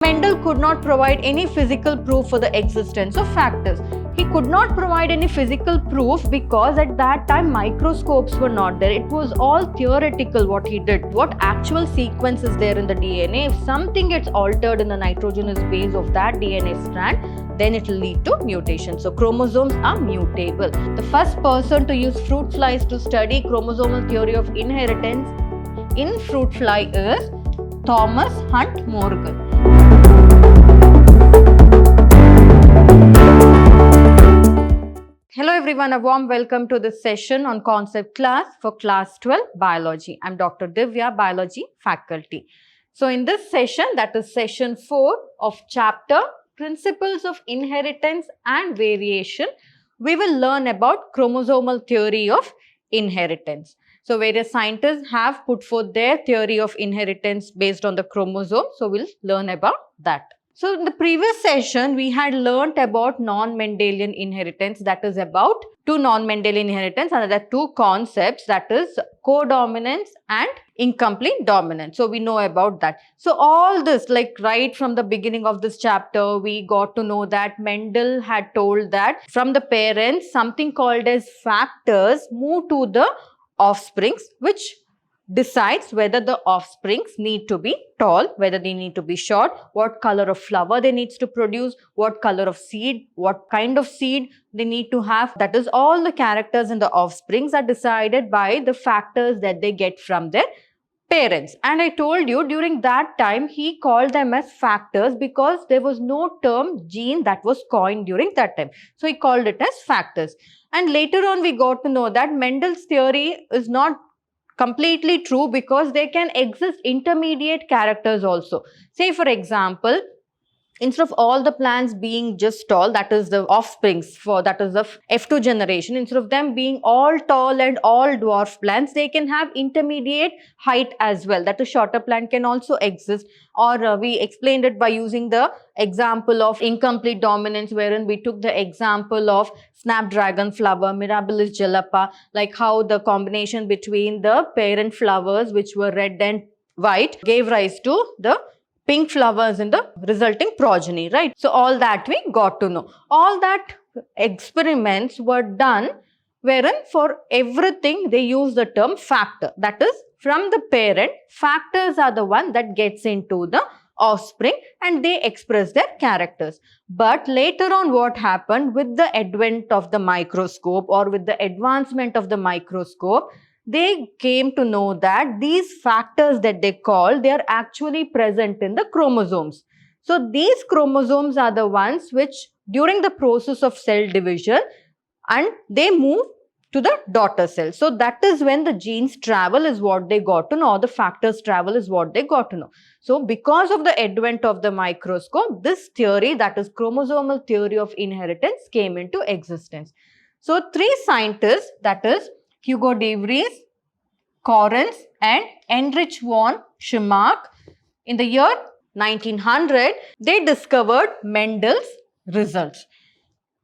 Mendel could not provide any physical proof for the existence of factors. He could not provide any physical proof because at that time microscopes were not there. It was all theoretical what he did. What actual sequence is there in the DNA? If something gets altered in the nitrogenous base of that DNA strand, then it will lead to mutation. So chromosomes are mutable. The first person to use fruit flies to study chromosomal theory of inheritance in fruit fly is Thomas Hunt Morgan. Hello everyone, a warm welcome to this session on concept class for class 12 biology. I'm Dr. Divya, biology faculty. So in this session, that is session 4 of chapter Principles of Inheritance and Variation, we will learn about chromosomal theory of inheritance. So various scientists have put forth their theory of inheritance based on the chromosome. So we'll learn about that. So in the previous session, we had learnt about non-Mendelian inheritance, that is about two non-Mendelian inheritance, and there are two concepts, that is codominance and incomplete dominance. So we know about that. So all this, like right from the beginning of this chapter, we got to know that Mendel had told that from the parents, something called as factors move to the offsprings, which decides whether the offsprings need to be tall, whether they need to be short, what color of flower they need to produce, what color of seed, what kind of seed they need to have. That is, all the characters in the offsprings are decided by the factors that they get from their parents. And I told you during that time he called them as factors because there was no term gene that was coined during that time. So he called it as factors. And later on we got to know that Mendel's theory is not completely true because there can exist intermediate characters also. Say for example, instead of all the plants being just tall, that is the offsprings for that is the F2 generation, instead of them being all tall and all dwarf plants, they can have intermediate height as well. That is shorter plant can also exist. Or we explained it by using the example of incomplete dominance, wherein we took the example of snapdragon flower, Mirabilis jalapa, like how the combination between the parent flowers which were red and white gave rise to the pink flowers in the resulting progeny, right? So all that we got to know. All that experiments were done wherein for everything they use the term factor. That is, from the parent, factors are the one that gets into the offspring and they express their characters. But later on what happened with the advent of the microscope or with the advancement of the microscope, they came to know that these factors that they call, they are actually present in the chromosomes. So these chromosomes are the ones which during the process of cell division and they move to the daughter cell. So that is when the genes travel is what they got to know, or the factors travel is what they got to know. So because of the advent of the microscope, this theory, that is chromosomal theory of inheritance, came into existence. So three scientists, that is Hugo de Vries, Correns and Heinrich von Schirmack, in the year 1900, they discovered Mendel's results,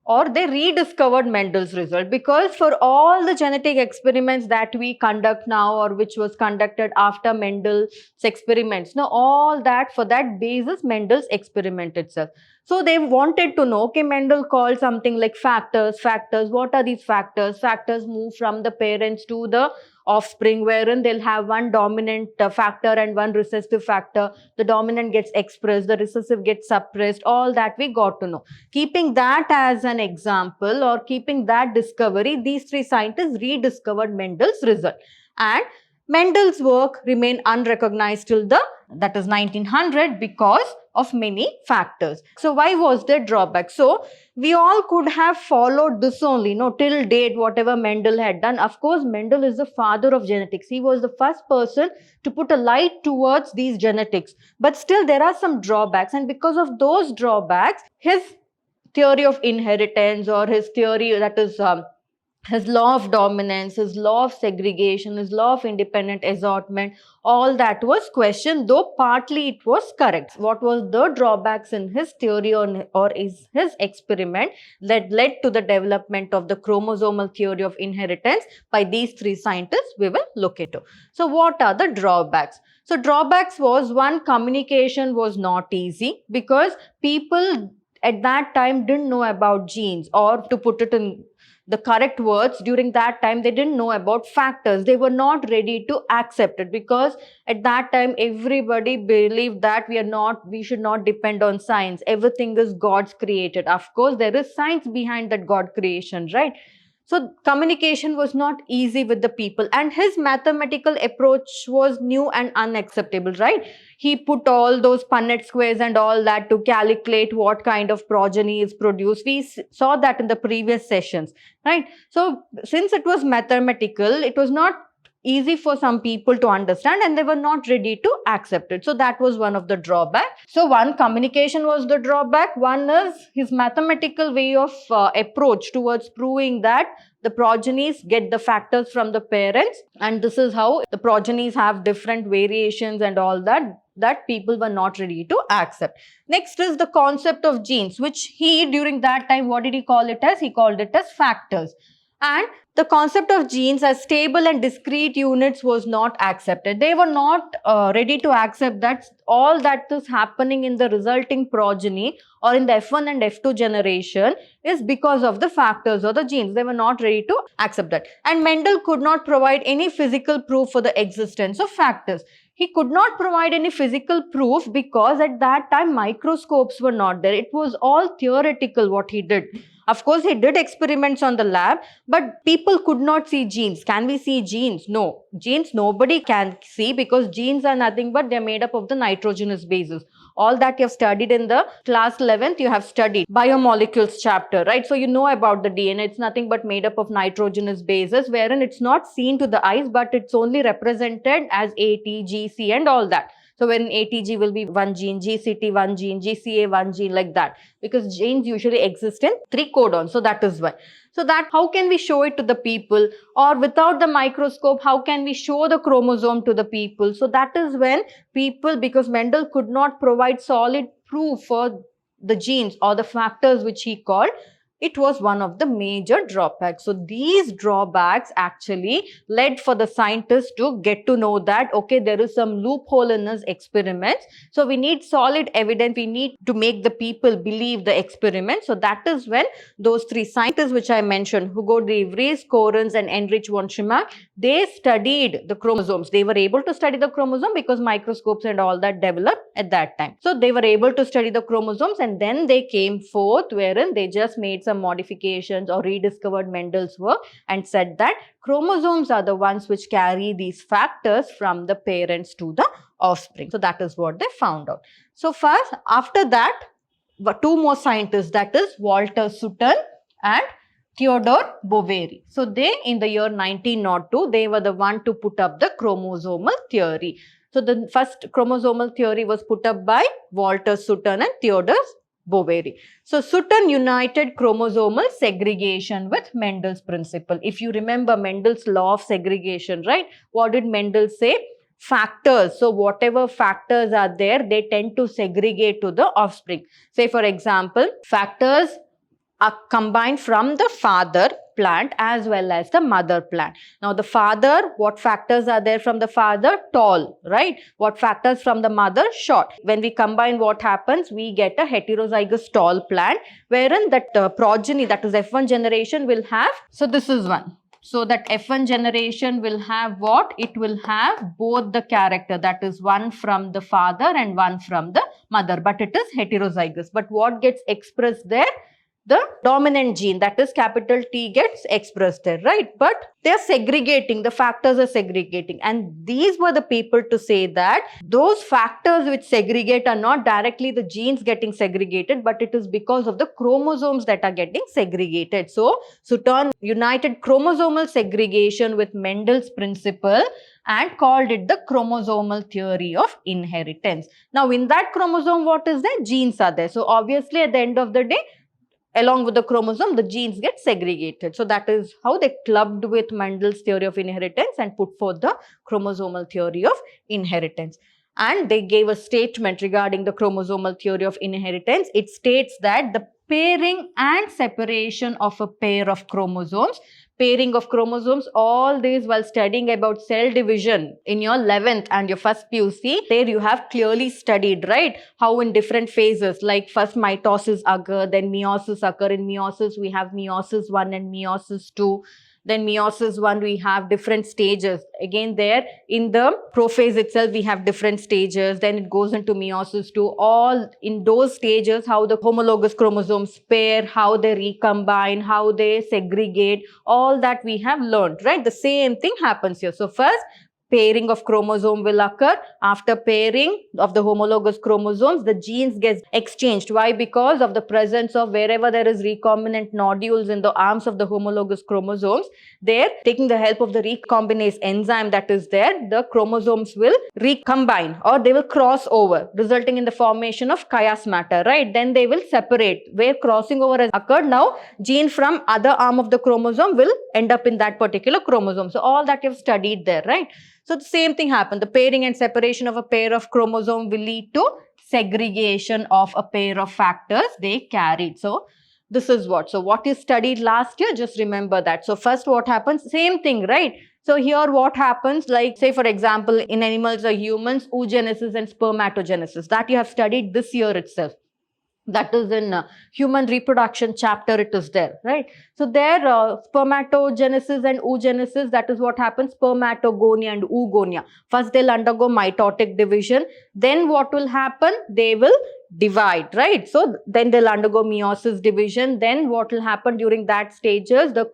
or they rediscovered Mendel's result, because for all the genetic experiments that we conduct now or which was conducted after Mendel's experiments, now all that, for that basis Mendel's experiment itself. So they wanted to know, okay, Mendel called something like factors. What are these factors? Factors move from the parents to the offspring, wherein they'll have one dominant factor and one recessive factor. The dominant gets expressed, the recessive gets suppressed, all that we got to know. Keeping that as an example or keeping that discovery, these three scientists rediscovered Mendel's result. And Mendel's work remained unrecognized till that is 1900 because of many factors. So why was there drawback? So we all could have followed this only, till date, whatever Mendel had done. Of course, Mendel is the father of genetics. He was the first person to put a light towards these genetics. But still there are some drawbacks, and because of those drawbacks, his theory of inheritance or his theory, that is his law of dominance, his law of segregation, his law of independent assortment, all that was questioned, though partly it was correct. What was the drawbacks in his theory or is his experiment that led to the development of the chromosomal theory of inheritance by these three scientists we will look into. So what are the drawbacks? So drawbacks was, one, communication was not easy because people at that time didn't know about genes, or to put it in the correct words, during that time they didn't know about factors. They were not ready to accept it because at that time everybody believed that we should not depend on science. Everything is God's created. Of course there is science behind that God creation, right? So communication was not easy with the people, and his mathematical approach was new and unacceptable, right? He put all those Punnett squares and all that to calculate what kind of progeny is produced. We saw that in the previous sessions, right? So since it was mathematical, it was not easy for some people to understand and they were not ready to accept it. So that was one of the drawbacks. So one, communication was the drawback. One is his mathematical way of approach towards proving that the progenies get the factors from the parents, and this is how the progenies have different variations and all that people were not ready to accept. Next is the concept of genes, which he, during that time, what did he call it as? He called it as factors. And the concept of genes as stable and discrete units was not accepted. They were not ready to accept that all that is happening in the resulting progeny or in the F1 and F2 generation is because of the factors or the genes. They were not ready to accept that. And Mendel could not provide any physical proof for the existence of factors. He could not provide any physical proof because at that time microscopes were not there. It was all theoretical what he did. Of course, he did experiments on the lab, but people could not see genes. Can we see genes? No. Genes nobody can see because genes are nothing but they're made up of the nitrogenous bases. All that you have studied in the class 11th, you have studied biomolecules chapter, right? So you know about the DNA. It's nothing but made up of nitrogenous bases, wherein it's not seen to the eyes, but it's only represented as AT, GC and all that. So when ATG will be one gene, GCT one gene, GCA one gene, like that. Because genes usually exist in 3 codons. So that is why. So that how can we show it to the people? Or without the microscope, how can we show the chromosome to the people? So that is when people, because Mendel could not provide solid proof for the genes or the factors which he called, it was one of the major drawbacks. So these drawbacks actually led for the scientists to get to know that, okay, there is some loophole in his experiments. So we need solid evidence. We need to make the people believe the experiment. So that is when those 3 scientists which I mentioned, Hugo de Vries, Correns and Heinrich von Schirmack, they studied the chromosomes. They were able to study the chromosome because microscopes and all that developed at that time. So they were able to study the chromosomes, and then they came forth wherein they just made some modifications or rediscovered Mendel's work and said that chromosomes are the ones which carry these factors from the parents to the offspring. So that is what they found out. So first, after that, 2 more scientists, that is Walter Sutton and Theodore Boveri. So they, in the year 1902, they were the one to put up the chromosomal theory. So the first chromosomal theory was put up by Walter Sutton and Theodore Boveri. So Sutton united chromosomal segregation with Mendel's principle. If you remember Mendel's law of segregation, right? What did Mendel say? Factors. So whatever factors are there, they tend to segregate to the offspring. Say for example, factors are combined from the father plant as well as the mother plant. Now the father, what factors are there from the father? Tall, right? What factors from the mother? Short. When we combine, what happens? We get a heterozygous tall plant wherein that progeny, that is F1 generation, will have, so this is one. So that F1 generation will have what? It will have both the character, that is one from the father and one from the mother, but it is heterozygous. But what gets expressed there? The dominant gene, that is capital T, gets expressed there, right? But they are segregating, the factors are segregating, and these were the people to say that those factors which segregate are not directly the genes getting segregated, but it is because of the chromosomes that are getting segregated. So Sutton united chromosomal segregation with Mendel's principle and called it the chromosomal theory of inheritance. Now in that chromosome, what is there? Genes are there. So obviously at the end of the day, along with the chromosome, the genes get segregated. So that is how they clubbed with Mendel's theory of inheritance and put forth the chromosomal theory of inheritance. And they gave a statement regarding the chromosomal theory of inheritance. It states that the pairing and separation of a pair of chromosomes, all these while studying about cell division in your 11th and your first PUC, there you have clearly studied, right? How in different phases, like first mitosis occur, then meiosis occur. In meiosis, we have meiosis 1 and meiosis 2. Then meiosis 1, we have different stages. Again, there in the prophase itself, we have different stages. Then it goes into meiosis 2. All in those stages, how the homologous chromosomes pair, how they recombine, how they segregate, all that we have learned, right? The same thing happens here. So first, pairing of chromosome will occur. After pairing of the homologous chromosomes, the genes get exchanged. Why? Because of the presence of wherever there is recombinant nodules in the arms of the homologous chromosomes, there, taking the help of the recombinase enzyme that is there, the chromosomes will recombine or they will cross over, resulting in the formation of chiasmata, right? Then they will separate. Where crossing over has occurred, now gene from other arm of the chromosome will end up in that particular chromosome. So all that you've studied there, right? So the same thing happened. The pairing and separation of a pair of chromosome will lead to segregation of a pair of factors they carried. So this is what. So what you studied last year, just remember that. So first what happens? Same thing, right? So here what happens, like say for example, in animals or humans, oogenesis and spermatogenesis. That you have studied this year itself. That is in human reproduction chapter, it is there, right? So there, spermatogenesis and oogenesis, that is what happens, spermatogonia and oogonia. First, they'll undergo mitotic division. Then what will happen? They will divide, right? So then they'll undergo meiosis division. Then what will happen during that stages? The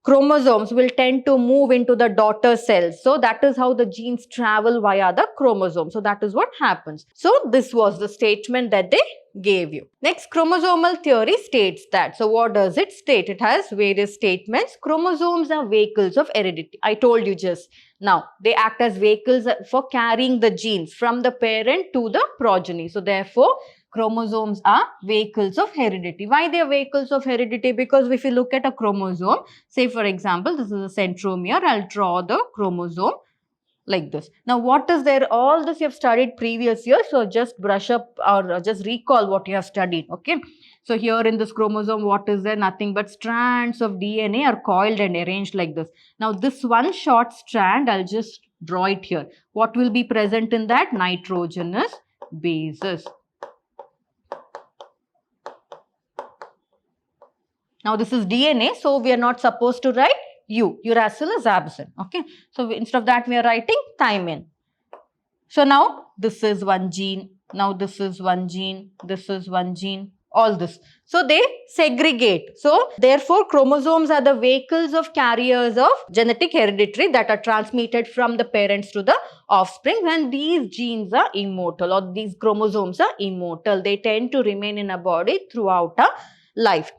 chromosomes will tend to move into the daughter cells. So that is how the genes travel via the chromosome. So that is what happens. So this was the statement that they gave you. Next, chromosomal theory states that. So what does it state? It has various statements. Chromosomes are vehicles of heredity. I told you just now. They act as vehicles for carrying the genes from the parent to the progeny. So therefore, chromosomes are vehicles of heredity. Why they are vehicles of heredity? Because if you look at a chromosome, say for example, this is a centromere. I'll draw the chromosome like this. Now, what is there? All this you have studied previous year. So, just brush up or just recall what you have studied. Okay. So, here in this chromosome, what is there? Nothing but strands of DNA are coiled and arranged like this. Now, this one short strand, I'll just draw it here. What will be present in that? Nitrogenous bases. Now, this is DNA. So, we are not supposed to write U. Uracil is absent. Okay. So, instead of that, we are writing thymine. So, now this is one gene. Now, this is one gene. This is one gene. All this. So, they segregate. So, therefore, chromosomes are the vehicles of carriers of genetic hereditary that are transmitted from the parents to the offspring. And these genes are immortal, or these chromosomes are immortal. They tend to remain in a body throughout a life.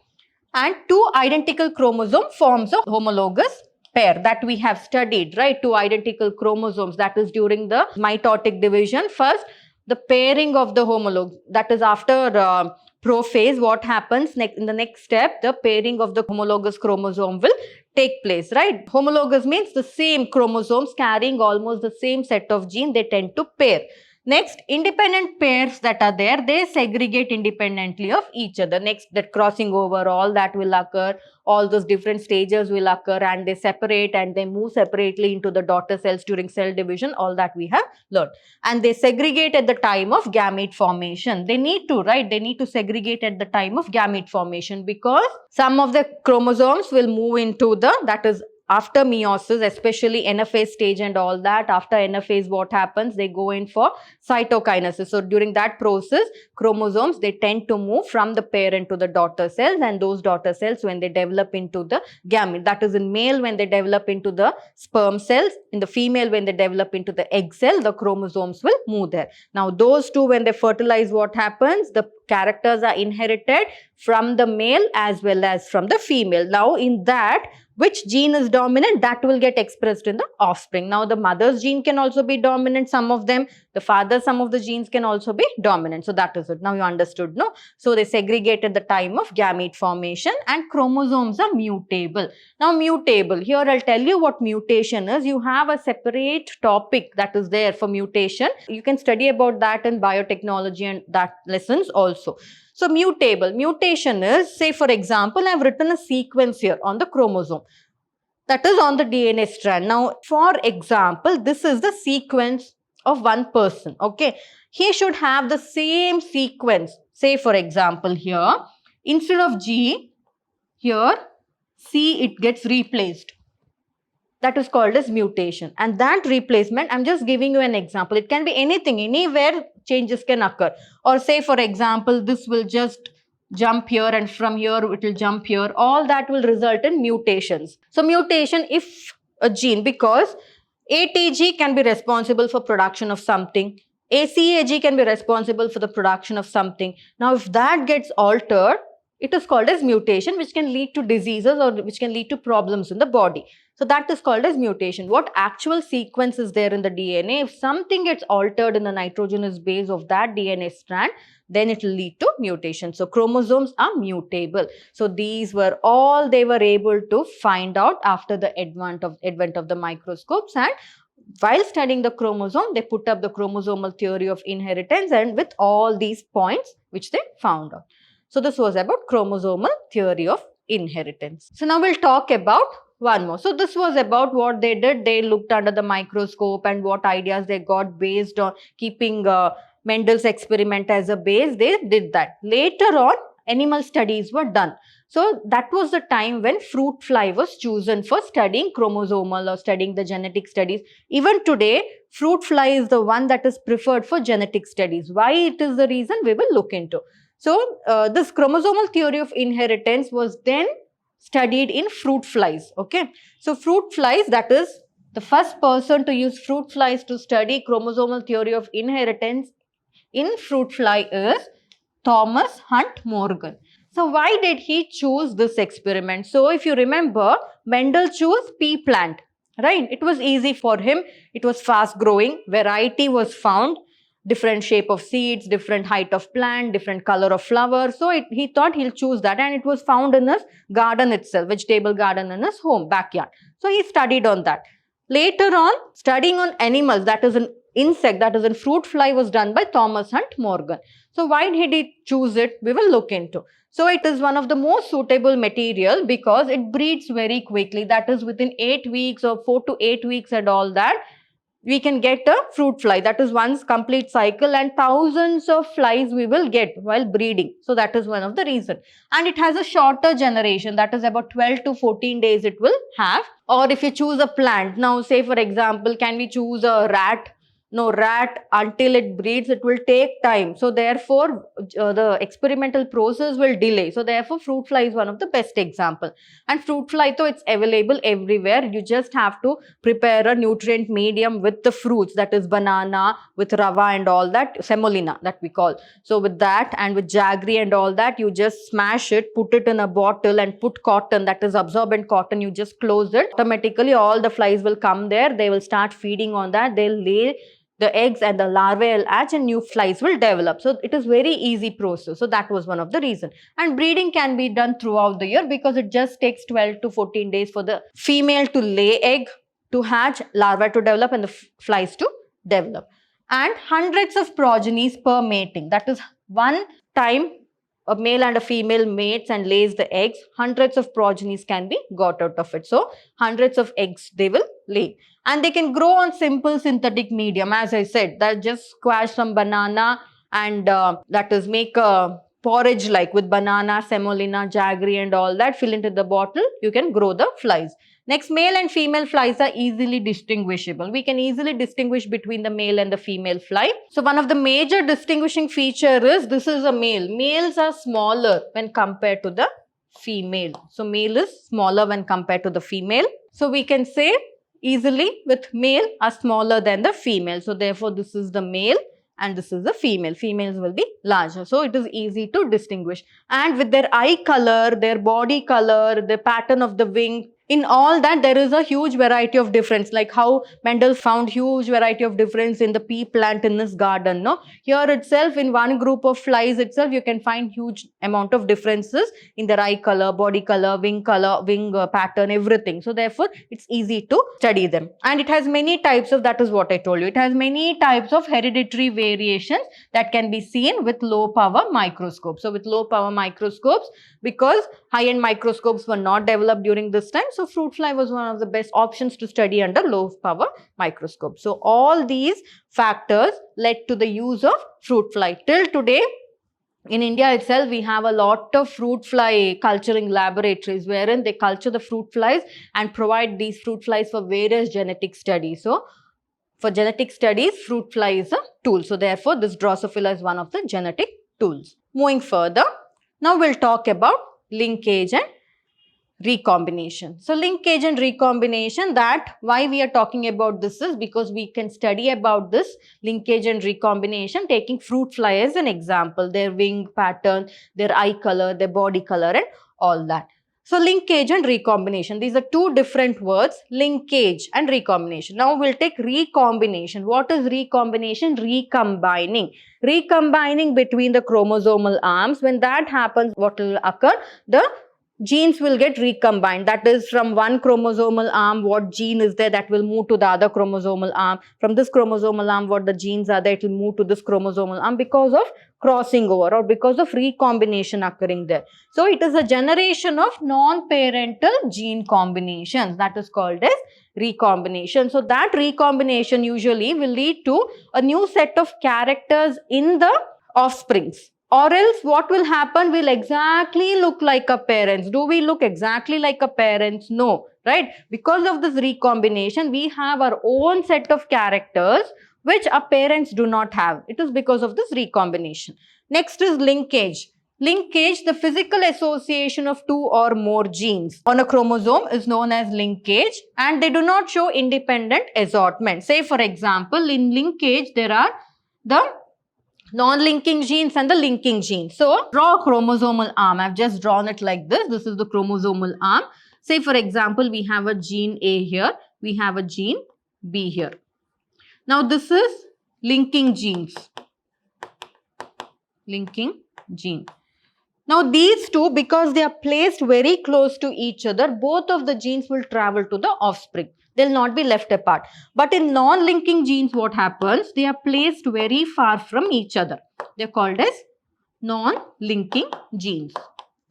And two identical chromosome forms a homologous pair that we have studied, right? Two identical chromosomes, that is during the mitotic division. First, the pairing of the homologs, that is after prophase, what happens next? In the next step, the pairing of the homologous chromosome will take place, right? Homologous means the same chromosomes carrying almost the same set of genes, they tend to pair. Next, independent pairs that are there, they segregate independently of each other. Next, that crossing over, all that will occur, all those different stages will occur, and they separate and they move separately into the daughter cells during cell division, all that we have learned. And they segregate at the time of gamete formation. They need to, right? They need to segregate at the time of gamete formation, because some of the chromosomes will move into the, that is after meiosis, especially anaphase stage and all that. After anaphase, what happens? They go in for cytokinesis. So during that process, chromosomes, they tend to move from the parent to the daughter cells, and those daughter cells, when they develop into the gamete, that is in male when they develop into the sperm cells, in the female when they develop into the egg cell, the chromosomes will move there. Now those two, when they fertilize, what happens? The characters are inherited from the male as well as from the female. Now in that, which gene is dominant, that will get expressed in the offspring. Now, the mother's gene can also be dominant, some of them. The father, some of the genes can also be dominant. So, that is it. Now, you understood, no? So, they segregated the time of gamete formation, and chromosomes are mutable. Now, mutable. Here, I'll tell you what mutation is. You have a separate topic that is there for mutation. You can study about that in biotechnology and that lessons also. So, mutable. Mutation is, say for example, I have written a sequence here on the chromosome. That is on the DNA strand. Now, for example, this is the sequence of one person. Okay. He should have the same sequence. Say for example, here, instead of G, here, C, it gets replaced. That is called as mutation. And that replacement, I'm just giving you an example. It can be anything, anywhere changes can occur. Or say for example, this will just jump here and from here it will jump here. All that will result in mutations. So mutation, if a gene, because ATG can be responsible for production of something. ACAG can be responsible for the production of something. Now, if that gets altered, it is called as mutation, which can lead to diseases or which can lead to problems in the body. So, that is called as mutation. What actual sequence is there in the DNA? If something gets altered in the nitrogenous base of that DNA strand, then it will lead to mutation. So, chromosomes are mutable. So, these were all they were able to find out after the advent of the microscopes, and while studying the chromosome, they put up the chromosomal theory of inheritance, and with all these points which they found out. So, this was about chromosomal theory of inheritance. So, now we'll talk about one more. So, this was about what they did. They looked under the microscope and what ideas they got based on keeping Mendel's experiment as a base. They did that. Later on, animal studies were done. So, that was the time when fruit fly was chosen for studying chromosomal or studying the genetic studies. Even today, fruit fly is the one that is preferred for genetic studies. Why it is the reason we will look into. So, this chromosomal theory of inheritance was then studied in fruit flies. Okay. So, fruit flies, that is the first person to use fruit flies to study chromosomal theory of inheritance in fruit fly is Thomas Hunt Morgan. So, why did he choose this experiment? So, if you remember, Mendel chose pea plant, right? It was easy for him. It was fast growing. Variety was found. Different shape of seeds, different height of plant, different color of flower. So, he thought he'll choose that, and it was found in his garden itself, vegetable garden in his home, backyard. So, he studied on that. Later on, studying on animals, that is an insect, that is in fruit fly, was done by Thomas Hunt Morgan. So, why did he choose it? We will look into. So, it is one of the most suitable material because it breeds very quickly. That is within 8 weeks or 4 to 8 weeks and all that. We can get a fruit fly. That is one's complete cycle, and thousands of flies we will get while breeding. So, that is one of the reason. And it has a shorter generation, that is about 12 to 14 days it will have. Or if you choose a plant, now say for example, can we choose a rat? No, rat, until it breeds, it will take time. So, therefore, the experimental process will delay. So, therefore, fruit fly is one of the best example. And fruit fly, though, it's available everywhere. You just have to prepare a nutrient medium with the fruits, that is banana, with rava and all that, semolina that we call. So, with that and with jaggery and all that, you just smash it, put it in a bottle and put cotton, that is absorbent cotton, you just close it. Automatically, all the flies will come there. They will start feeding on that. They'll lay the eggs and the larvae will hatch and new flies will develop. So, it is very easy process. So, that was one of the reason. And breeding can be done throughout the year because it just takes 12 to 14 days for the female to lay egg, to hatch, larvae to develop and the flies to develop. And hundreds of progenies per mating. That is one time a male and a female mates and lays the eggs, hundreds of progenies can be got out of it. So, hundreds of eggs they will lay. And they can grow on simple synthetic medium. As I said, that just squash some banana and that is make a porridge like with banana, semolina, jaggery and all that, fill into the bottle, you can grow the flies. Next, male and female flies are easily distinguishable. We can easily distinguish between the male and the female fly. So, one of the major distinguishing feature is this is a male. Males are smaller when compared to the female. So, male is smaller when compared to the female. So, we can say easily with male are smaller than the female. So, therefore, this is the male and this is the female. Females will be larger. So, it is easy to distinguish. And with their eye color, their body color, the pattern of the wing, In all that, there is a huge variety of difference, like how Mendel found huge variety of difference in the pea plant in his garden. No, here itself, in one group of flies itself, you can find huge amount of differences in their eye color, body color, wing pattern, everything. So therefore, it's easy to study them. And it has many types of, that is what I told you, it has many types of hereditary variations that can be seen with low power microscopes. So with low power microscopes, because high-end microscopes were not developed during this time, so fruit fly was one of the best options to study under low power microscope. So all these factors led to the use of fruit fly. Till today, in India itself, we have a lot of fruit fly culturing laboratories wherein they culture the fruit flies and provide these fruit flies for various genetic studies. So for genetic studies, fruit fly is a tool. So therefore, this Drosophila is one of the genetic tools. Moving further, now we'll talk about linkage and recombination. So linkage and recombination, that why we are talking about this is because we can study about this linkage and recombination taking fruit fly as an example, their wing pattern, their eye color, their body color and all that. So linkage and recombination, these are two different words, linkage and recombination. Now we'll take recombination. What is recombination? Recombining. Recombining between the chromosomal arms. When that happens, what will occur? The genes will get recombined. That is, from one chromosomal arm, what gene is there, that will move to the other chromosomal arm. From this chromosomal arm, what the genes are there, it will move to this chromosomal arm because of crossing over or because of recombination occurring there. So it is a generation of non-parental gene combinations, that is called as recombination. So that recombination usually will lead to a new set of characters in the offsprings. Or else what will happen, will exactly look like a parents. Do we look exactly like a parents? No, right? Because of this recombination, we have our own set of characters which our parents do not have. It is because of this recombination. Next is linkage. Linkage, the physical association of two or more genes on a chromosome, is known as linkage, and they do not show independent assortment. Say for example, in linkage there are the non-linking genes and the linking genes. So draw a chromosomal arm. I've just drawn it like this. This is the chromosomal arm. Say for example, we have a gene A here, we have a gene B here. Now this is linking genes. Linking gene. Now these two, because they are placed very close to each other, both of the genes will travel to the offspring. They'll not be left apart. But in non-linking genes, what happens? They are placed very far from each other. They're called as non-linking genes.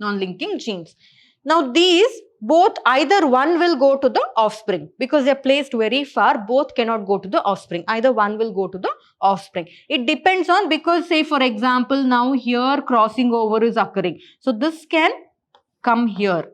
Non-linking genes. Now these, both, either one will go to the offspring because they're placed very far, both cannot go to the offspring. Either one will go to the offspring. It depends on, because say for example, now here crossing over is occurring. So this can come here.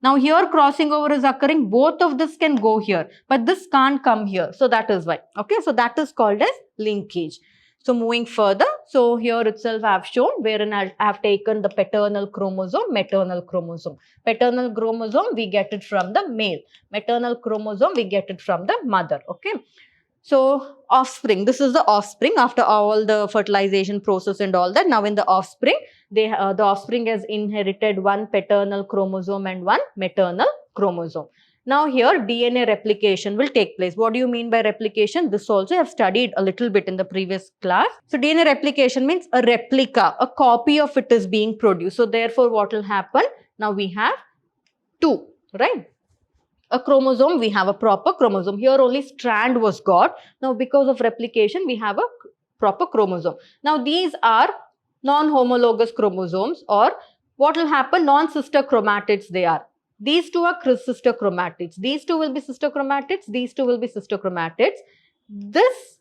Now here crossing over is occurring, both of this can go here, but this can't come here. So that is why. Okay, so that is called as linkage. So moving further, so here itself I have shown wherein I have taken the paternal chromosome, maternal chromosome. Paternal chromosome, we get it from the male. Maternal chromosome, we get it from the mother. Okay. So offspring, this is the offspring after all the fertilization process and all that. Now in the offspring, the offspring has inherited one paternal chromosome and one maternal chromosome. Now here DNA replication will take place. What do you mean by replication? This also I have studied a little bit in the previous class. So DNA replication means a replica, a copy of it is being produced. So therefore what will happen? Now we have two, right? A chromosome, we have a proper chromosome. Here only strand was got. Now because of replication, we have a proper chromosome. Now these are non-homologous chromosomes, or what will happen? Non-sister chromatids they are. These two are sister chromatids. These two will be sister chromatids. These two will be sister chromatids. This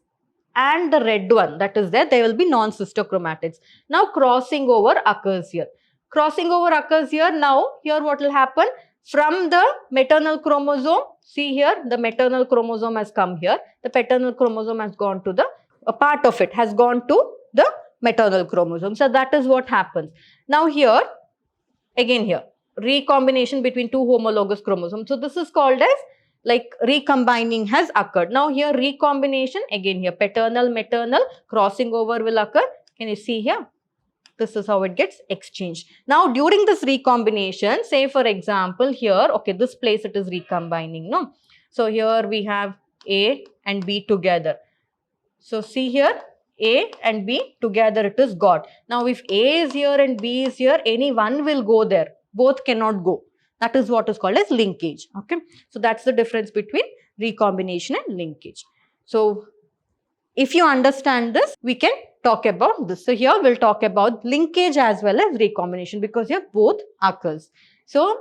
and the red one that is there, they will be non-sister chromatids. Now crossing over occurs here. Crossing over occurs here. Now here what will happen? From the maternal chromosome, see here, the maternal chromosome has come here. The paternal chromosome has gone to the, a part of it has gone to the maternal chromosome. So that is what happens. Now here, again here, recombination between two homologous chromosomes. So this is called as like recombining has occurred. Now here recombination, again here paternal, maternal, crossing over will occur. Can you see here? This is how it gets exchanged. Now, during this recombination, say for example here, okay, this place it is recombining, no? So, here we have A and B together. So, see here, A and B together it is got. Now, if A is here and B is here, any one will go there. Both cannot go. That is what is called as linkage. Okay. So, that's the difference between recombination and linkage. So, if you understand this, we can talk about this. So, here we'll talk about linkage as well as recombination because here both occurs. So,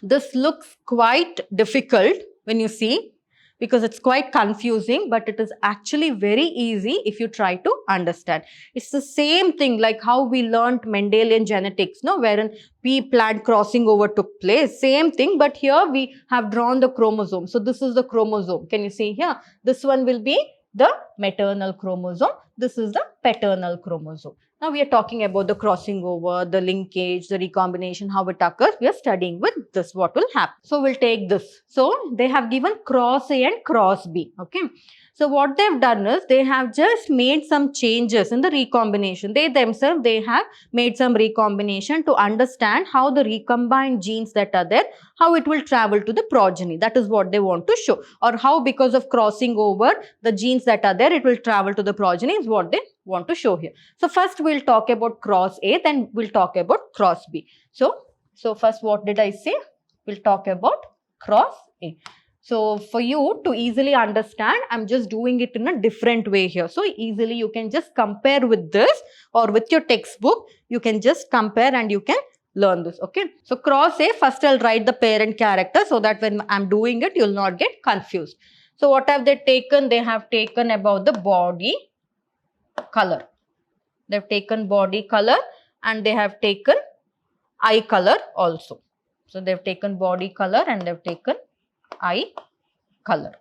this looks quite difficult when you see, because it's quite confusing, but it is actually very easy if you try to understand. It's the same thing like how we learnt Mendelian genetics, no, wherein pea plant crossing over took place. Same thing, but here we have drawn the chromosome. So, this is the chromosome. Can you see here? This one will be the maternal chromosome. This is the paternal chromosome. Now, we are talking about the crossing over, the linkage, the recombination, how it occurs. We are studying with this, what will happen. So, we'll take this. So, they have given cross A and cross B. Okay. So, what they've done is they have just made some changes in the recombination. They themselves, they have made some recombination to understand how the recombined genes that are there, how it will travel to the progeny. That is what they want to show. Or how because of crossing over the genes that are there, it will travel to the progeny is what they want to show here. So, first we'll talk about cross A, then we'll talk about cross B. So first what did I say? We'll talk about cross A. So, for you to easily understand, I'm just doing it in a different way here. So, easily you can just compare with this or with your textbook. You can just compare and you can learn this. Okay. So, cross A, first I'll write the parent character so that when I'm doing it, you'll not get confused. So, what have they taken? They have taken about the body color. They've taken body color and they have taken eye color also. So, they've taken body color and they've taken eye color.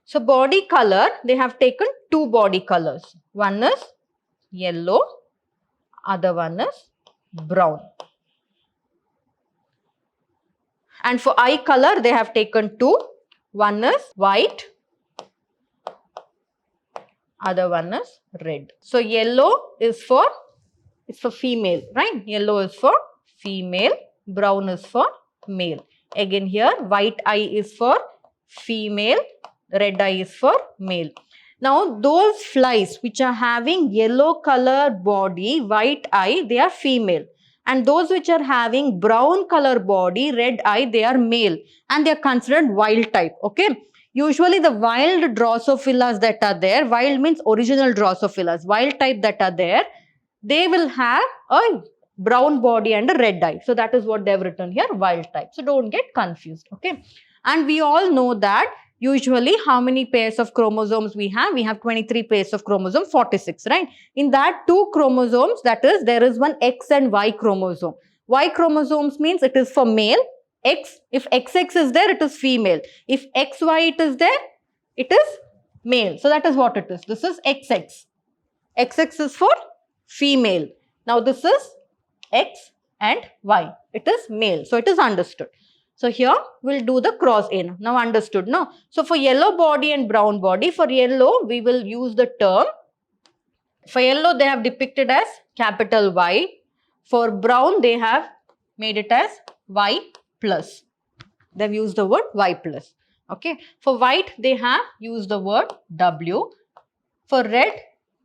So, body color, they have taken two body colors. One is yellow, other one is brown. And for eye color, they have taken two. One is white, other one is red. So, yellow is for female, right? Yellow is for female, brown is for male. Again here, white eye is for female, red eye is for male. Now, those flies which are having yellow color body, white eye, they are female. And those which are having brown color body, red eye, they are male. And they are considered wild type, okay? Usually, the wild Drosophillas that are there, wild means original Drosophillas, wild type that are there, they will have a brown body and a red eye. So, that is what they have written here, wild type. So, don't get confused, okay? And we all know that usually how many pairs of chromosomes we have? We have 23 pairs of chromosome, 46, right? In that two chromosomes, that is, there is one X and Y chromosome. Y chromosomes means it is for male. X, if XX is there, it is female. If XY it is there, it is male. So, that is what it is. This is XX. XX is for female. Now, this is X and Y. It is male. So, it is understood. So, here we'll do the cross A. Now, understood, no? So, for yellow body and brown body, for yellow, we will use the term. For yellow, they have depicted as capital Y. For brown, they have made it as Y plus. They have used the word Y plus. Okay. For white, they have used the word W. For red,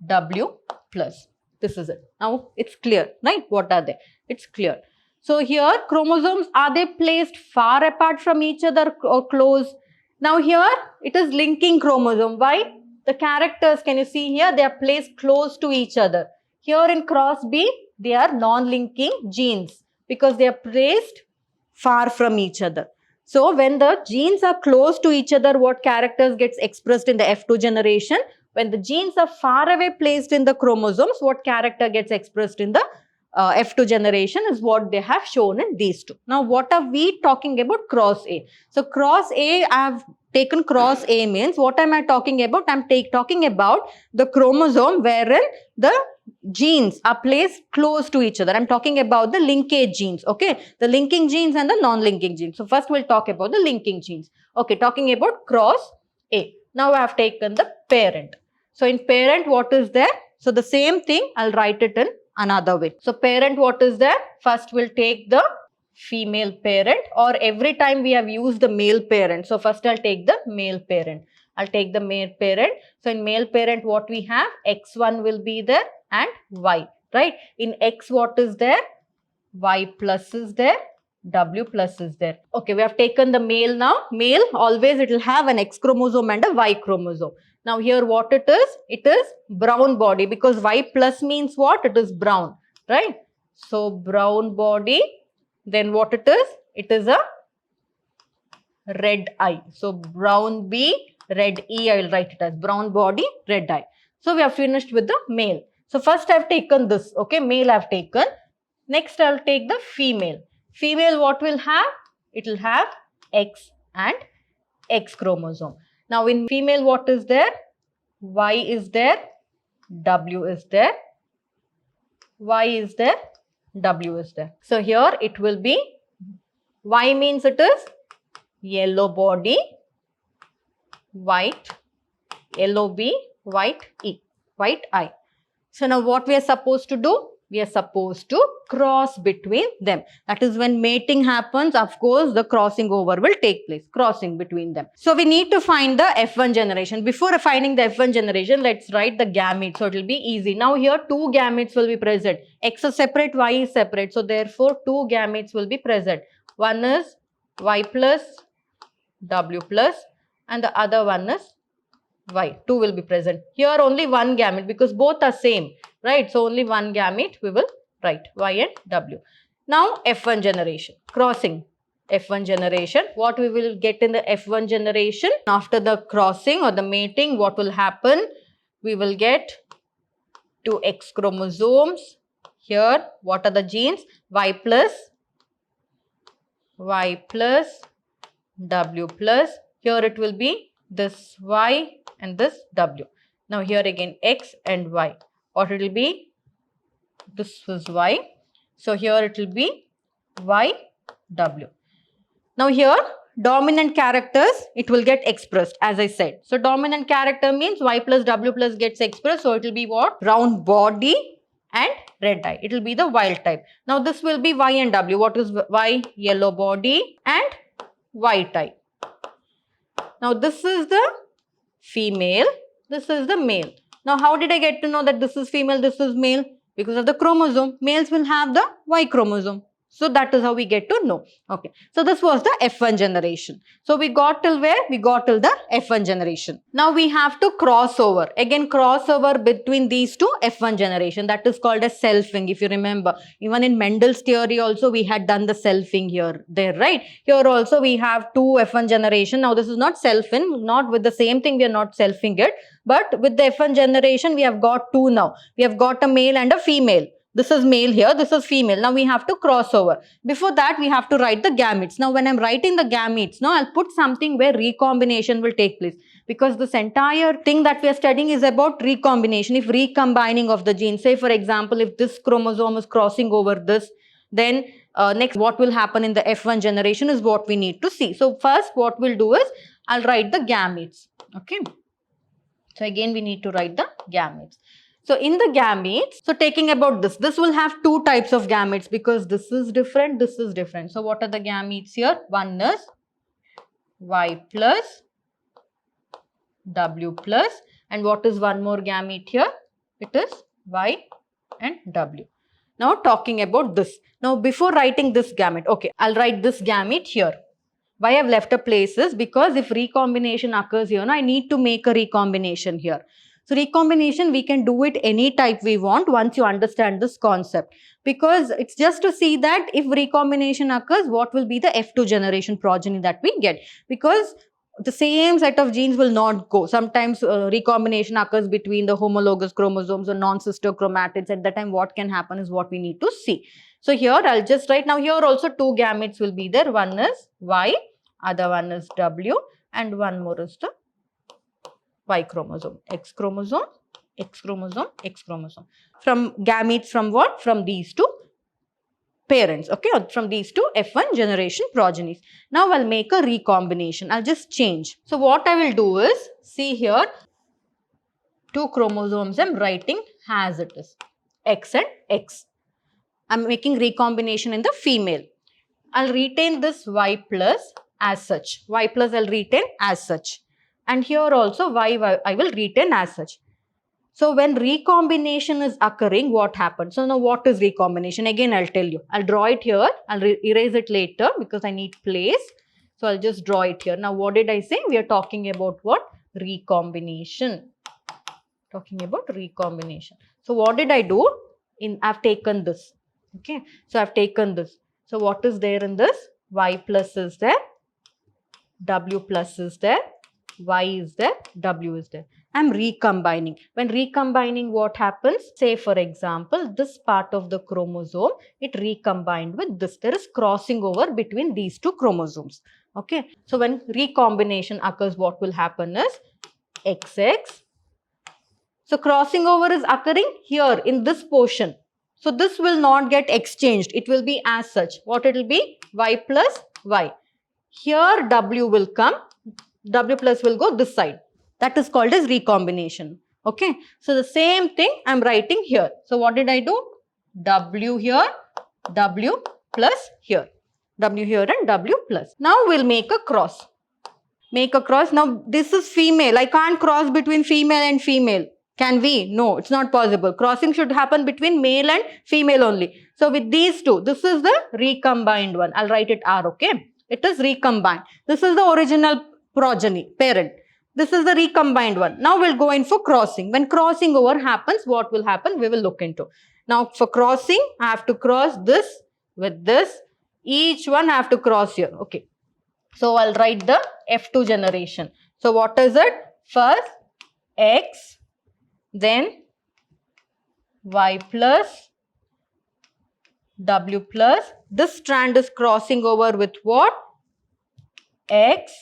W plus. This is it. Now, it's clear, right? What are they? It's clear. So, here chromosomes, are they placed far apart from each other or close? Now, here it is linking chromosome. Why? The characters, can you see here? They are placed close to each other. Here in cross B, they are non-linking genes because they are placed far from each other. So, when the genes are close to each other, what characters gets expressed in the F2 generation? When the genes are far away placed in the chromosomes, what character gets expressed in the F2 generation is what they have shown in these two. Now, what are we talking about? Cross A. So, cross A, I have taken cross A means, what am I talking about? I am talking about the chromosome wherein the genes are placed close to each other. I am talking about the linkage genes, okay? The linking genes and the non-linking genes. So, first we will talk about the linking genes. Okay, talking about cross A. Now, I have taken the parent. So, in parent, what is there? So the same thing, I'll write it in another way. So parent, what is there? First we'll take the female parent, or every time we have used the male parent. So first I'll take the male parent. I'll take the male parent. So in male parent, what we have? X1 will be there and Y, right? In X, what is there? Y plus is there, W plus is there. Okay, we have taken the male now. Male, always it will have an X chromosome and a Y chromosome. Now here what it is? It is brown body, because Y plus means what? It is brown, right? So brown body, then what it is? It is a red eye. So brown B, red E, I will write it as brown body, red eye. So we have finished with the male. So first I have taken this, okay, male I have taken. Next I will take the female. Female, what will have? It will have X and X chromosome. Now in female, what is there? Y is there, W is there, Y is there, W is there. So here it will be, Y means it is yellow body, white, yellow B, white E, white I. So now what we are supposed to do? We are supposed to cross between them. That is when mating happens, of course, the crossing over will take place, crossing between them. So we need to find the F1 generation. Before finding the F1 generation, let's write the gametes. So it will be easy. Now here two gametes will be present. X is separate, Y is separate. So therefore two gametes will be present. One is Y plus, W plus, and the other one is Y. Two will be present. Here only one gamete, because both are same, right? So only one gamete we will write, Y and W. Now F1 generation, crossing. F1 generation, what we will get in the F1 generation? After the crossing or the mating, what will happen? We will get two X chromosomes. Here, what are the genes? Y plus, W plus. Here it will be this Y and this W. Now here again X and Y. Or it will be, this is Y. So here it will be Y, W. Now here dominant characters, it will get expressed as I said. So dominant character means Y plus W plus gets expressed. So it will be what? Round body and red eye. It will be the wild type. Now this will be Y and W. What is Y? Yellow body and white eye. Now this is the female, this is the male. Now how did I get to know that this is female, this is male? Because of the chromosome. Males will have the Y chromosome. So that is how we get to know. Okay. So this was the F1 generation. So we got till where? We got till the F1 generation. Now we have to cross over. Again, crossover between these two F1 generation. That is called as selfing. If you remember, even in Mendel's theory also we had done the selfing here, there, right? Here also we have two F1 generation. Now this is not selfing, not with the same thing we are not selfing it. But with the F1 generation we have got two now. We have got a male and a female. This is male here, this is female. Now we have to cross over. Before that, we have to write the gametes. Now when I'm writing the gametes, now I'll put something where recombination will take place. Because this entire thing that we are studying is about recombination. If recombining of the genes, say for example, if this chromosome is crossing over this, then next what will happen in the F1 generation is what we need to see. So first what we'll do is, I'll write the gametes. Okay. So again we need to write the gametes. So in the gametes, so taking about this will have two types of gametes because this is different, this is different. So what are the gametes here? One is Y plus, W plus, and what is one more gamete here? It is Y and W. Now talking about this. Now before writing this gamete, okay, I'll write this gamete here. Why I've left a place is because if recombination occurs here, I need to make a recombination here. So recombination, we can do it any type we want once you understand this concept. Because it's just to see that if recombination occurs, what will be the F2 generation progeny that we get. Because the same set of genes will not go. Sometimes recombination occurs between the homologous chromosomes or non-sister chromatids. At that time, what can happen is what we need to see. So here, I'll just write. Now here also two gametes will be there. One is Y, other one is W, and one more is the Y chromosome, X chromosome, X chromosome, X chromosome. From gametes from what? From these two parents, okay, or from these two F1 generation progenies. Now I'll make a recombination. I'll just change. So what I will do is, see here, 2 chromosomes I'm writing as it is, X and X. I'm making recombination in the female. I'll retain this Y plus as such. Y plus I'll retain as such. And here also Y I will retain as such. So when recombination is occurring, what happens? So now what is recombination? Again, I'll tell you. I'll draw it here. I'll erase it later because I need place. So I'll just draw it here. Now what did I say? We are talking about what? Recombination. Talking about recombination. So what did I do? I've taken this. Okay. So I've taken this. So what is there in this? Y plus is there. W plus is there. Y is there. W is there. I'm recombining. When recombining, what happens? Say for example, this part of the chromosome, it recombined with this. There is crossing over between these 2 chromosomes. Okay. So when recombination occurs, what will happen is XX. So crossing over is occurring here in this portion. So this will not get exchanged. It will be as such. What it will be? Y plus Y. Here W will come. W plus will go this side. That is called as recombination. Okay. So the same thing I'm writing here. So what did I do? W here, W plus here. W here and W plus. Now we'll make a cross. Make a cross. Now this is female. I can't cross between female and female. Can we? No, it's not possible. Crossing should happen between male and female only. So with these 2, this is the recombined one. I'll write it R, okay? It is recombined. This is the original progeny, parent. This is the recombined one. Now we'll go in for crossing. When crossing over happens, what will happen? We will look into. Now for crossing, I have to cross this with this. Each one I have to cross here. Okay. So I'll write the F2 generation. So what is it? First X. Then Y plus, W plus. This strand is crossing over with what? X,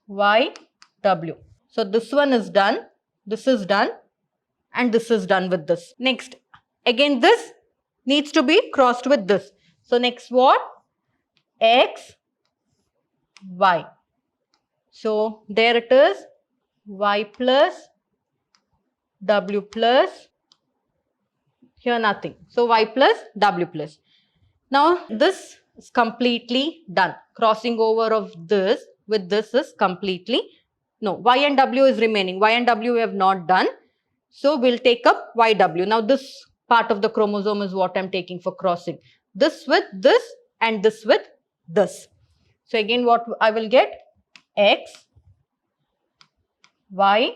Y, W. So this one is done, this is done, and this is done with this. Next, again this needs to be crossed with this. So next what? X, Y. So there it is. Y plus, W plus, here nothing. So Y plus, W plus. Now this is completely done. Crossing over of this with this is completely, no, Y and W is remaining. Y and W we have not done. So we'll take up YW. Now this part of the chromosome is what I'm taking for crossing. This with this and this with this. So again what I will get? X, Y,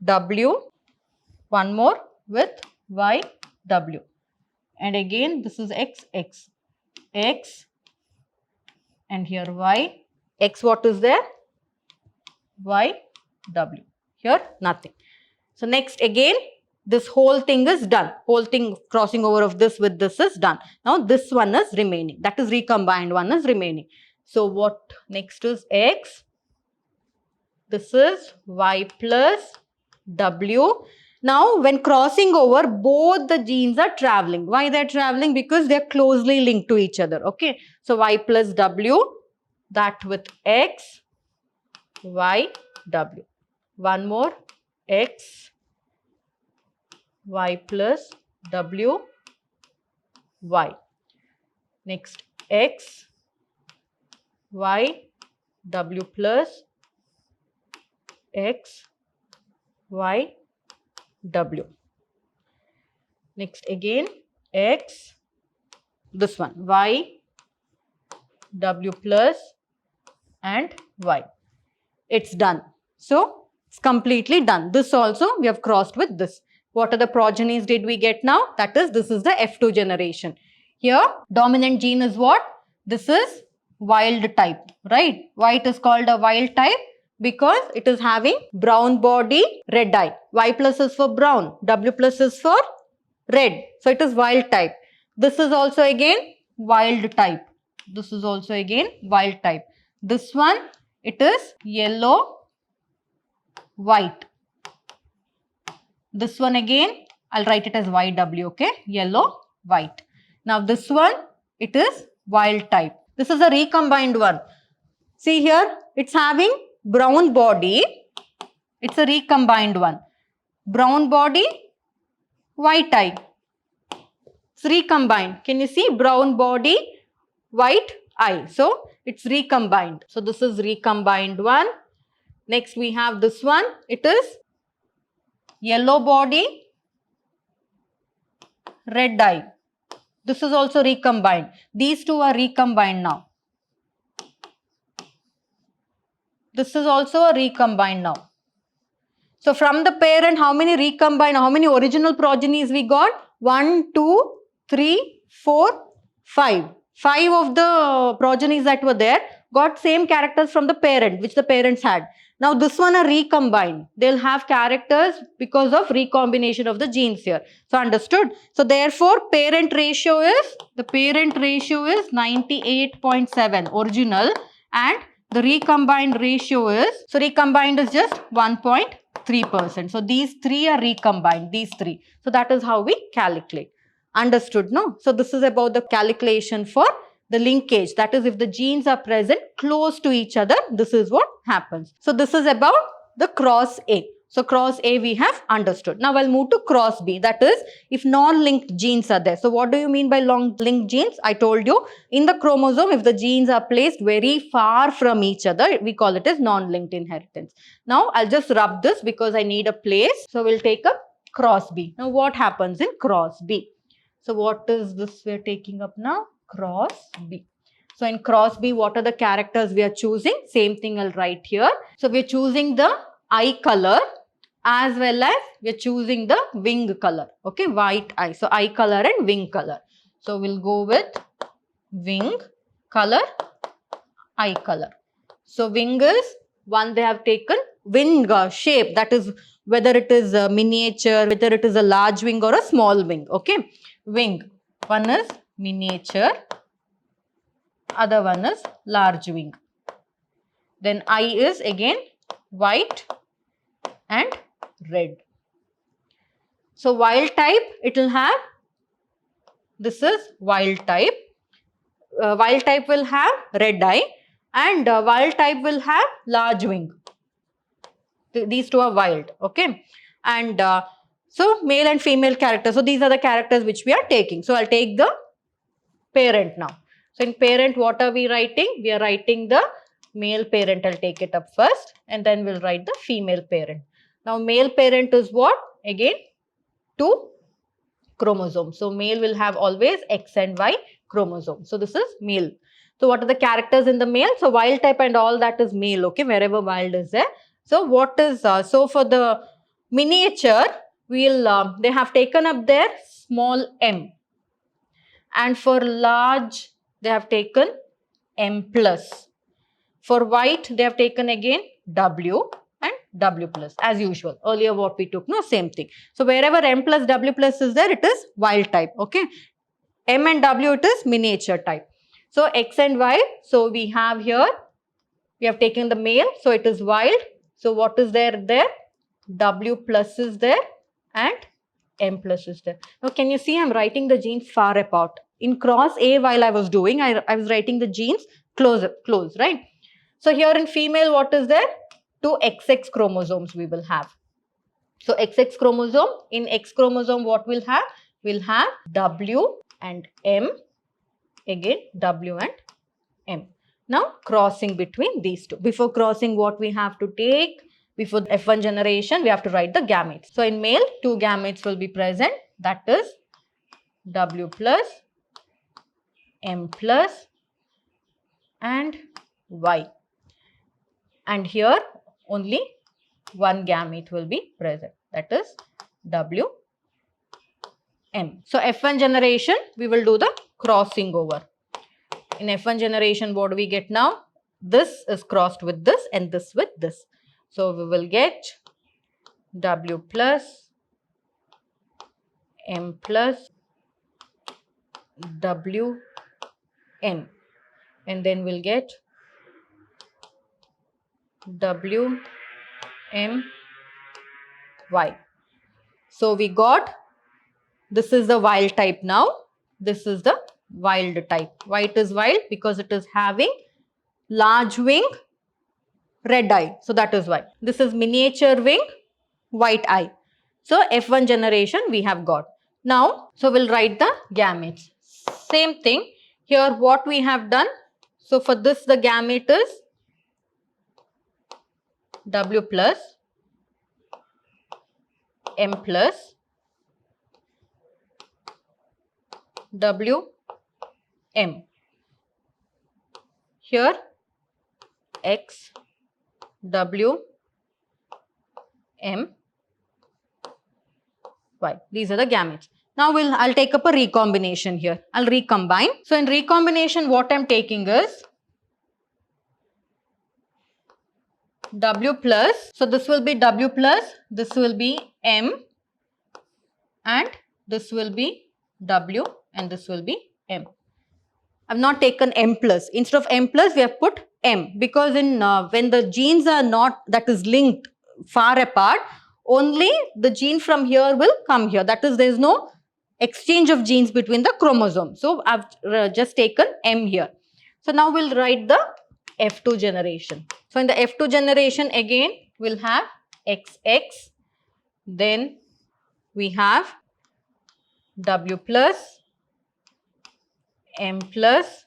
W, one more with Y, W. And again this is X, X, X, and here Y. X what is there? Y, W. Here nothing. So next again this whole thing is done. Whole thing crossing over of this with this is done. Now this one is remaining. That is recombined one is remaining. So what next is X. This is Y plus W. Now, when crossing over, both the genes are traveling. Why they are traveling? Because they are closely linked to each other. Okay. So, Y plus W, that with X, Y, W. One more, X, Y plus W, Y. Next, X, Y, W plus X, Y, W. Next again X, this one Y, W plus and Y. It's done. So it's completely done. This also we have crossed with this. What are the progenies did we get now? That is, this is the F2 generation. Here dominant gene is what? This is wild type, right? Why it is called a wild type? Because it is having brown body, red eye. Y plus is for brown, W plus is for red. So it is wild type. This is also again wild type. This is also again wild type. This one, it is yellow, white. This one again, I'll write it as YW, okay? Yellow, white. Now this one, it is wild type. This is a recombined one. See here, it's having brown body, it's a recombined one. Brown body, white eye. It's recombined. Can you see? Brown body, white eye. So it's recombined. So this is recombined one. Next we have this one. It is yellow body, red eye. This is also recombined. These two are recombined now. This is also a recombined now. So from the parent, how many recombined, how many original progenies we got? 1, 2, 3, 4, 5. 5 of the progenies that were there got same characters from the parent, which the parents had. Now this one are recombined. They'll have characters because of recombination of the genes here. So understood? So therefore parent ratio is, the parent ratio is 98.7 original, and the recombined ratio is, so recombined is just 1.3%. So these three are recombined, these three. So that is how we calculate. Understood, no? So this is about the calculation for the linkage. That is, if the genes are present close to each other, this is what happens. So this is about the cross A. So cross A we have understood. Now I'll move to cross B. That is, if non-linked genes are there. So what do you mean by linked genes? I told you, in the chromosome, if the genes are placed very far from each other, we call it as non-linked inheritance. Now I'll just rub this because I need a place. So we'll take up cross B. Now what happens in cross B? So what is this we're taking up now? Cross B. So in cross B, what are the characters we are choosing? Same thing I'll write here. So we're choosing the eye color as well as we're choosing the wing color. Okay, white eye. So eye color and wing color. So we'll go with wing color, eye color. So wing is one they have taken wing shape. That is whether it is a miniature, whether it is a large wing or a small wing. Okay, wing. One is miniature, other one is large wing. Then eye is again white and red. So wild type, it will have, this is wild type. Wild type will have red eye, and wild type will have large wing. These two are wild. Okay, and so male and female characters. So these are the characters which we are taking. So I'll take the parent now. So in parent, what are we writing? We are writing the male parent. I'll take it up first, and then we'll write the female parent. Now male parent is what? Again, 2 chromosomes. So male will have always X and Y chromosomes. So this is male. So what are the characters in the male? So wild type and all that is male. Okay, wherever wild is there. So what is, so for the miniature, we'll, they have taken up their small m. And for large, they have taken M plus. For white, they have taken again W and W plus as usual. Earlier what we took, no, same thing. So wherever M plus W plus is there, it is wild type. Okay. M and W, it is miniature type. So X and Y, so we have here, we have taken the male, so it is wild. So what is there? W plus is there and M plus is there. Now can you see I'm writing the genes far apart. In cross A, while I was doing, I was writing the genes close, right? So here in female, what is there? 2 XX chromosomes we will have. So XX chromosome, in X chromosome what we'll have? We'll have W and M, again W and M. Now crossing between these two. Before crossing, what we have to take? Before F1 generation, we have to write the gametes. So in male, 2 gametes will be present. That is W plus, M plus and Y. And here only 1 gamete will be present. That is W, M. So F1 generation, we will do the crossing over. In F1 generation, what do we get now? This is crossed with this and this with this. So we will get W plus, M plus, W, M. And then we'll get W, M, Y. So we got, this is the wild type now. This is the wild type. Why it is wild? Because it is having large wing, red eye. So that is why. This is miniature wing, white eye. So F1 generation we have got. Now, so we'll write the gametes. Same thing. Here what we have done. So for this the gamete is W plus M plus W M. Here X W M Y. These are the gametes. Now I'll take up a recombination here. I'll recombine. So in recombination what I'm taking is W plus. So this will be W plus, this will be M, and this will be W, and this will be M. I've not taken M plus. Instead of M plus we have put M, because in when the genes are not, that is linked far apart, only the gene from here will come here. That is, there is no exchange of genes between the chromosomes. So I've just taken M here. So now we'll write the F2 generation. So in the F2 generation again we'll have XX, then we have W plus, M plus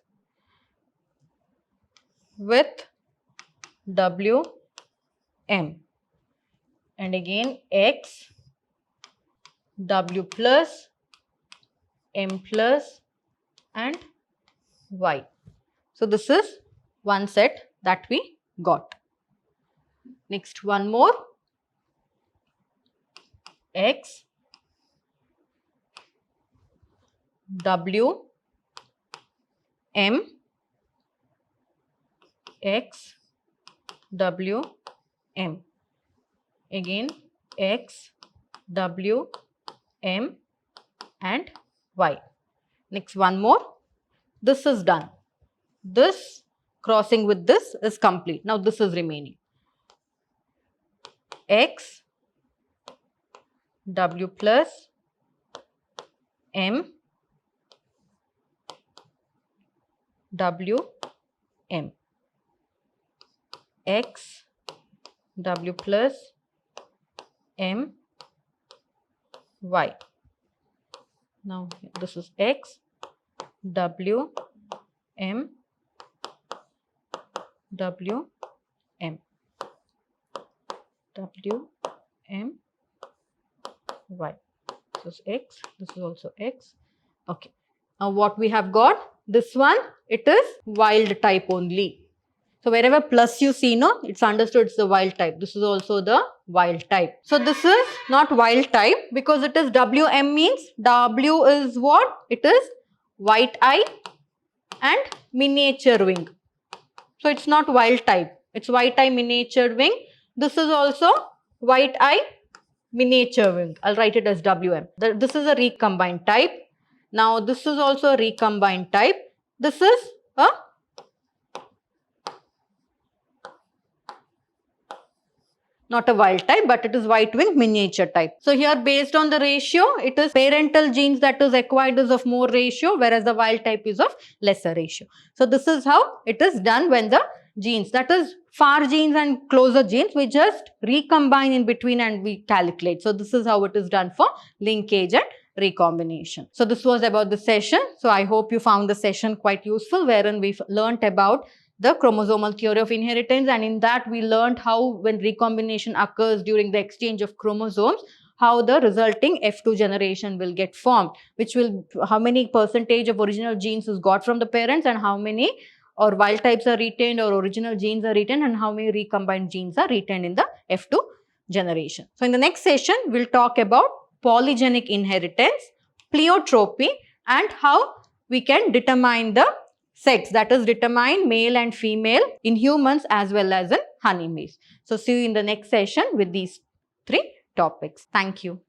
with W, M, and again X, W plus, M plus and Y. So this is one set that we got. Next one more, X, W, M, X, W, M. Again X, W, M and Y. Next one more. This is done. This crossing with this is complete. Now this is remaining. X, W plus, M, W, M. X, W plus, M, Y. Now this is X, W, M, W, M, W, M, Y. This is X, this is also X. Okay. Now what we have got, this one, it is wild type only. So wherever plus you see, no, it's understood it's the wild type. This is also the wild type. So this is not wild type because it is WM, means W is what? It is white eye and miniature wing. So it's not wild type. It's white eye miniature wing. This is also white eye miniature wing. I'll write it as WM. This is a recombined type. Now this is also a recombined type. This is a not a wild type, but it is white wing miniature type. So here based on the ratio, it is parental genes that is acquired is of more ratio, whereas the wild type is of lesser ratio. So this is how it is done when the genes, that is far genes and closer genes, we just recombine in between and we calculate. So this is how it is done for linkage and recombination. So this was about the session. So I hope you found the session quite useful, wherein we learnt about the chromosomal theory of inheritance, and in that we learned how when recombination occurs during the exchange of chromosomes, how the resulting F2 generation will get formed, which will, how many percentage of original genes is got from the parents and how many or wild types are retained or original genes are retained and how many recombined genes are retained in the F2 generation. So in the next session, we'll talk about polygenic inheritance, pleiotropy, and how we can determine the sex, that is determine male and female in humans as well as in honeybees. So see you in the next session with these 3 topics. Thank you.